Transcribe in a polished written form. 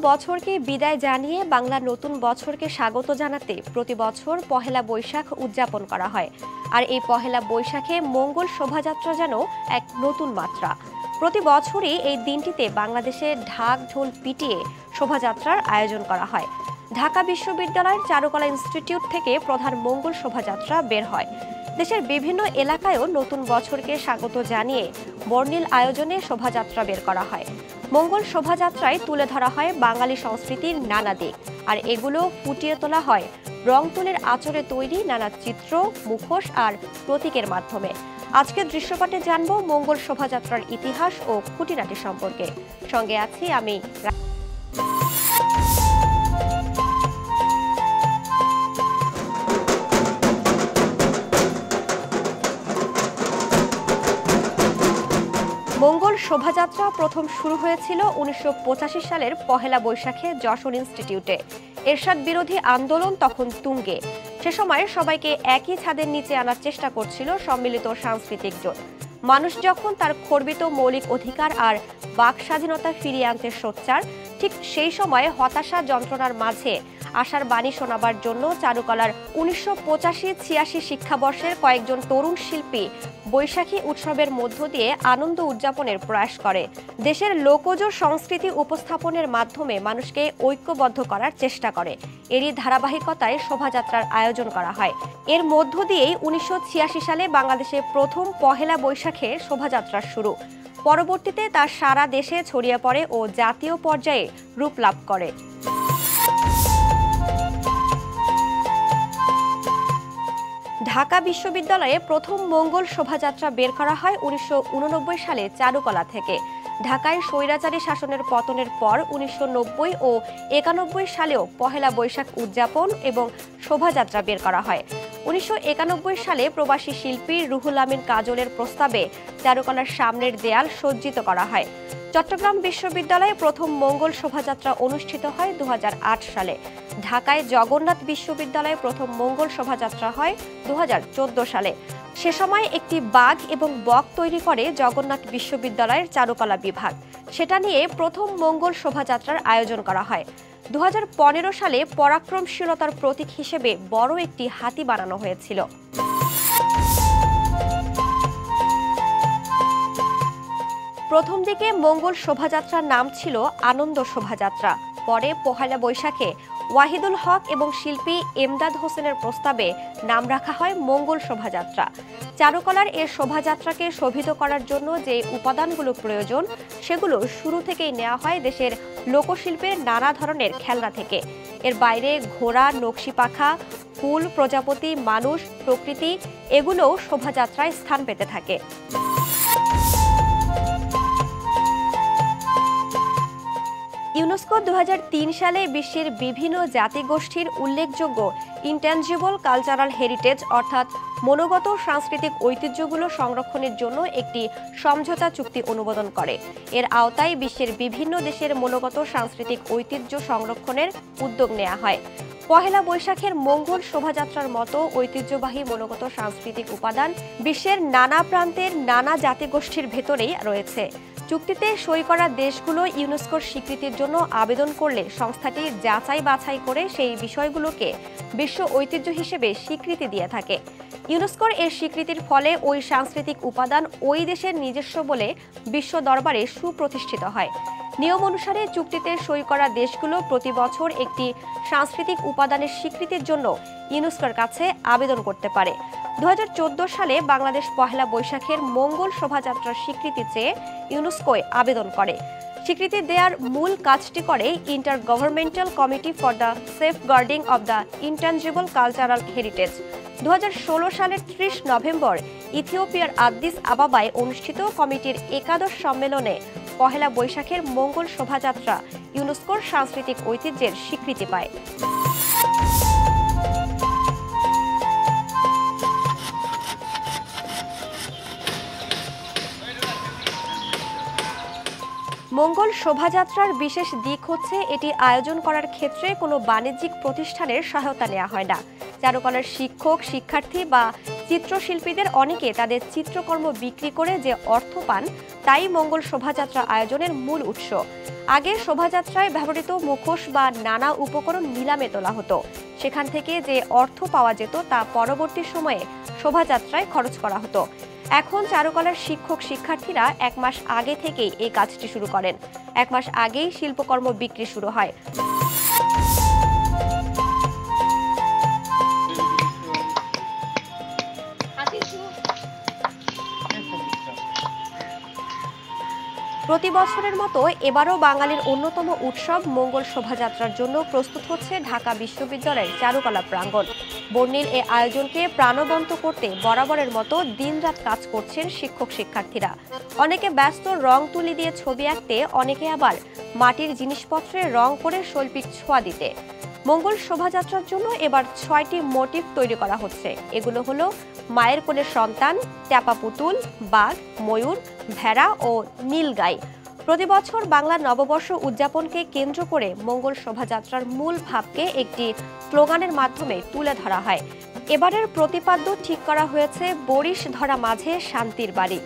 বছরকে বিদায় জানিয়ে বাংলা নতুন বছরকে স্বাগত জানাতে প্রতি বছর পহেলা বৈশাখ উদযাপন করা হয়। আর এই পহেলা বৈশাখে মঙ্গল শোভাযাত্রা যেন এক নতুন মাত্রা। প্রতি বছরই এই দিনটিতে বাংলাদেশে ঢাক ঢোল পিটিয়ে শোভাযাত্রার আয়োজন করা হয়। ঢাকা বিশ্ববিদ্যালয়ের চারুকলা ইনস্টিটিউট থেকে প্রধান মঙ্গল শোভাযাত্রা বের হয়। দেশের বিভিন্ন এলাকায়ও নতুন বছরকে স্বাগত জানিয়ে বর্ণিল আয়োজনে শোভাযাত্রা বের করা হয়। মঙ্গল শোভাযাত্রায় তুলে ধরা হয় বাঙালি সংস্কৃতির নানা দিক, আর এগুলো ফুটিয়ে তোলা হয় রং তুলির আঁচড়ে তৈরি নানা চিত্র, মুখোশ আর প্রতীকের মাধ্যমে। আজকের দৃশ্যপটে জানবো মঙ্গল শোভাযাত্রার ইতিহাস ও খুঁটিনাটি সম্পর্কে। সঙ্গে আছি আমি। মঙ্গল শোভাযাত্রা প্রথম শুরু হয়েছিল ১৯৮৫ সালের পহেলা বৈশাখে যশোর ইনস্টিটিউটে। এরশাদ বিরোধী আন্দোলন তখন তুঙ্গে। সে সময় সবাইকে একই ছাদের নিচে আনার চেষ্টা করছিল সম্মিলিত সাংস্কৃতিক জোট। মানুষ যখন তার খর্বিত মৌলিক অধিকার আর বাক স্বাধীনতা ফিরিয়ে আনতে সোচ্চার, ঠিক সেই সময় হতাশা যন্ত্রণার মাঝে আশার বাণী শোনাবার জন্য চারুকলার ১৯৮৫-৮৬ শিক্ষাবর্ষের কয়েকজন তরুণ শিল্পী বৈশাখী উৎসবের মধ্য দিয়ে আনন্দ উদযাপনের প্রয়াস করে। দেশের লোকজ সংস্কৃতি উপস্থাপনের মাধ্যমে মানুষকে ঐক্যবদ্ধ করার চেষ্টা করে। এরই ধারাবাহিকতায় শোভাযাত্রার আয়োজন করা হয়। এর মধ্য দিয়েই ১৯৮৬ সালে বাংলাদেশে প্রথম পহেলা বৈশাখে শোভাযাত্রা শুরু। পরবর্তীতে তা সারা দেশে ছড়িয়ে পড়ে ও জাতীয় পর্যায়ে রূপ লাভ করে। ঢাকা বিশ্ববিদ্যালয়ে প্রথম মঙ্গল শোভাযাত্রা বের করা হয় ১৯৮৯ সালে চারুকলা থেকে। ঢাকায় স্বৈরাচারী শাসনের পতনের পর ১৯৯০ ও ৯১ সালেও পহেলা বৈশাখ উদযাপন এবং শোভাযাত্রা বের করা হয়। ১৯৯১ সালে প্রবাসী শিল্পী রুহুল আমিন কাজলের প্রস্তাবে চারুকলার সামনের দেয়াল সজ্জিত করা হয়। চট্টগ্রাম বিশ্ববিদ্যালয়ে প্রথম মঙ্গল শোভাযাত্রা অনুষ্ঠিত হয় ২০০৮ সালে। ঢাকায় জগন্নাথ বিশ্ববিদ্যালয়ে প্রথম মঙ্গল শোভাযাত্রা হয় ২০১৪ সালে। সে সময় একটি বাঘ এবং বক তৈরি করে জগন্নাথ বিশ্ববিদ্যালয়ের চারুকলা বিভাগ। সেটা নিয়ে প্রথম মঙ্গল শোভাযাত্রার আয়োজন করা হয়। ২০১৫ সালে পরাক্রমশীলতার প্রতীক হিসেবে বড় একটি হাতি বানানো হয়েছিল। প্রথম দিকে মঙ্গল শোভাযাত্রার নাম ছিল আনন্দ শোভাযাত্রা। পরে পহেলা বৈশাখে ওয়াহিদুল হক এবং শিল্পী এমদাদ হোসেনের প্রস্তাবে নাম রাখা হয় মঙ্গল শোভাযাত্রা। চারুকলার এর শোভাযাত্রাকে শোভিত করার জন্য যে উপাদানগুলো প্রয়োজন, সেগুলো শুরু থেকেই নেওয়া হয় দেশের লোকশিল্পের নানা ধরনের খেলনা থেকে। এর বাইরে ঘোড়া, নকশি পাখা, ফুল, প্রজাপতি, মানুষ, প্রকৃতি এগুলোও শোভাযাত্রায় স্থান পেতে থাকে। ইউনেস্কো ২০০৩ সালে বিশ্বের বিভিন্ন জাতিগোষ্ঠীর উল্লেখযোগ্য ইনট্যাঞ্জিবল কালচারাল হেরিটেজ অর্থাৎ মনোগত সাংস্কৃতিক ঐতিহ্যগুলো সংরক্ষণের জন্য একটি সমঝোতা চুক্তি অনুমোদন করে। এর আওতায় বিশ্বের বিভিন্ন দেশের মনোগত সাংস্কৃতিক ঐতিহ্য সংরক্ষণের উদ্যোগ নেওয়া হয়। পহেলা বৈশাখের মঙ্গল শোভাযাত্রার মতো ঐতিহ্যবাহী মনোগত সাংস্কৃতিক উপাদান বিশ্বের নানা প্রান্তের নানা জাতিগোষ্ঠীর ভেতরেই রয়েছে। চুক্তিতে সই করা দেশগুলো ইউনেস্কোর স্বীকৃতির জন্য আবেদন করলে সংস্থাটি যাচাই বাছাই করে সেই বিষয়গুলোকে বিশ্ব ঐতিহ্য হিসেবে স্বীকৃতি দিয়ে থাকে। ইউনেস্কোর এর স্বীকৃতির ফলে ওই সাংস্কৃতিক উপাদান ওই দেশের নিজস্ব বলে বিশ্ব দরবারে সুপ্রতিষ্ঠিত হয়। নিয়ম অনুসারে চুক্তিতে সই করা দেশগুলো প্রতি বছর একটি সাংস্কৃতিক উপাদানের স্বীকৃতির জন্য ইউনেস্কোর কাছে আবেদন করতে পারে। ২০১৪ সালে বাংলাদেশ পহেলা বৈশাখের মঙ্গল শোভাযাত্রার স্বীকৃতি চেয়ে ইউনেস্কোয় আবেদন করে। স্বীকৃতি দেওয়ার মূল কাজটি করে inter governmental committee for the safeguarding of the intangible cultural heritage. ২০১৬ সালের ৩০ নভেম্বর ইথিওপিয়ার আদ্দিস আবাবায় অনুষ্ঠিত কমিটির একাদশ সম্মেলনে পহেলা বৈশাখের মঙ্গল শোভাযাত্রা ইউনেস্কোর সাংস্কৃতিক ঐতিহ্যের স্বীকৃতি পায়। মঙ্গল শোভাযাত্রার বিশেষ দিক হচ্ছে এটি আয়োজন করার ক্ষেত্রে কোনো বাণিজ্যিক প্রতিষ্ঠানের সহায়তা নেওয়া হয় না। চারুকলার শিক্ষক, শিক্ষার্থী বা চিত্রশিল্পীদের অনেকে তাদের চিত্রকর্ম বিক্রি করে যে অর্থ পান তাই মঙ্গল শোভাযাত্রা আয়োজনের মূল উৎস। আগে শোভাযাত্রায় ব্যবহৃত মুখোশ বা নানা উপকরণ নিলামে তোলা হতো। সেখান থেকে যে অর্থ পাওয়া যেত তা পরবর্তী সময়ে শোভাযাত্রায় খরচ করা হতো। এখন চারুকলার শিক্ষক শিক্ষার্থীরা 1 মাস আগে থেকেই এই কাজটি শুরু করেন। 1 মাস আগেই শিল্পকর্ম বিক্রি শুরু হয়। প্রতি বছরের মতো এবারও বাঙালির অন্যতম উৎসব মঙ্গল শোভাযাত্রার জন্য প্রস্তুত হচ্ছে ঢাকা বিশ্ববিদ্যালয়ের চারুকলা প্রাঙ্গণ। বর্ণিল এ আয়োজনকে প্রাণবন্ত করতে বরাবরের মতো দিনরাত কাজ করছেন শিক্ষক শিক্ষার্থীরা। অনেকে ব্যস্ত রং তুলি দিয়ে ছবি আঁকতে, অনেকে আবার মাটির জিনিসপত্রে রং করে শৈল্পিক ছোঁয়া দিতে। মঙ্গল শোভাযাত্রার জন্য এবার 6টি মোটিভ তৈরি করা হচ্ছে। এগুলো হলো মায়ের কোলের সন্তান, ট্যাপা পুতুল, বাঘ, ময়ূর, ভেড়া ও নীলগাই। প্রতি বছর বাংলা নববর্ষ উদযাপনকে কেন্দ্র করে মঙ্গল শোভাযাত্রার মূল ভাবকে একটি স্লোগানের মাধ্যমে তুলে ধরা হয়। এবারের প্রতিপাদ্য ঠিক করা হয়েছে বরিশ ধরা মাঝে শান্তির বাড়ি।